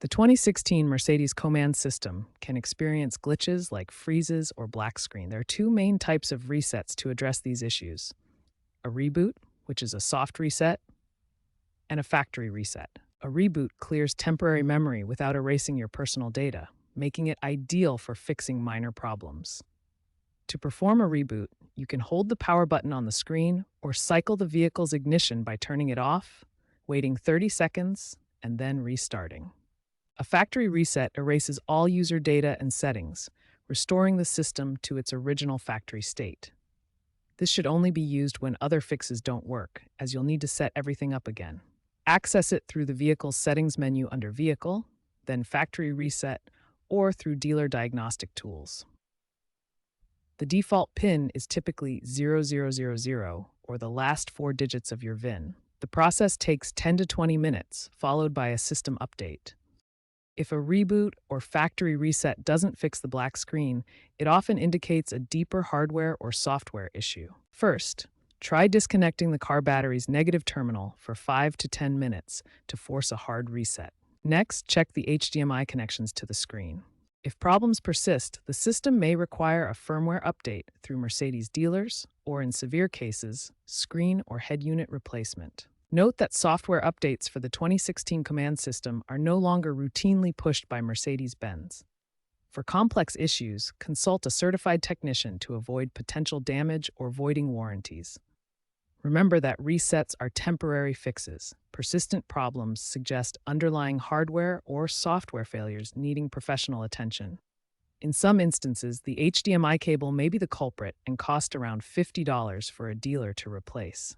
The 2016 Mercedes COMAND system can experience glitches like freezes or black screen. There are two main types of resets to address these issues: a reboot, which is a soft reset, and a factory reset. A reboot clears temporary memory without erasing your personal data, making it ideal for fixing minor problems. To perform a reboot, you can hold the power button on the screen or cycle the vehicle's ignition by turning it off, waiting 30 seconds, and then restarting. A factory reset erases all user data and settings, restoring the system to its original factory state. This should only be used when other fixes don't work, as you'll need to set everything up again. Access it through the vehicle's settings menu under Vehicle, then Factory Reset, or through dealer diagnostic tools. The default PIN is typically 0000, or the last four digits of your VIN. The process takes 10 to 20 minutes, followed by a system update. If a reboot or factory reset doesn't fix the black screen, it often indicates a deeper hardware or software issue. First, try disconnecting the car battery's negative terminal for 5 to 10 minutes to force a hard reset. Next, check the HDMI connections to the screen. If problems persist, the system may require a firmware update through Mercedes dealers, or in severe cases, screen or head unit replacement. Note that software updates for the 2016 COMAND system are no longer routinely pushed by Mercedes-Benz. For complex issues, consult a certified technician to avoid potential damage or voiding warranties. Remember that resets are temporary fixes. Persistent problems suggest underlying hardware or software failures needing professional attention. In some instances, the HDMI cable may be the culprit and cost around $50 for a dealer to replace.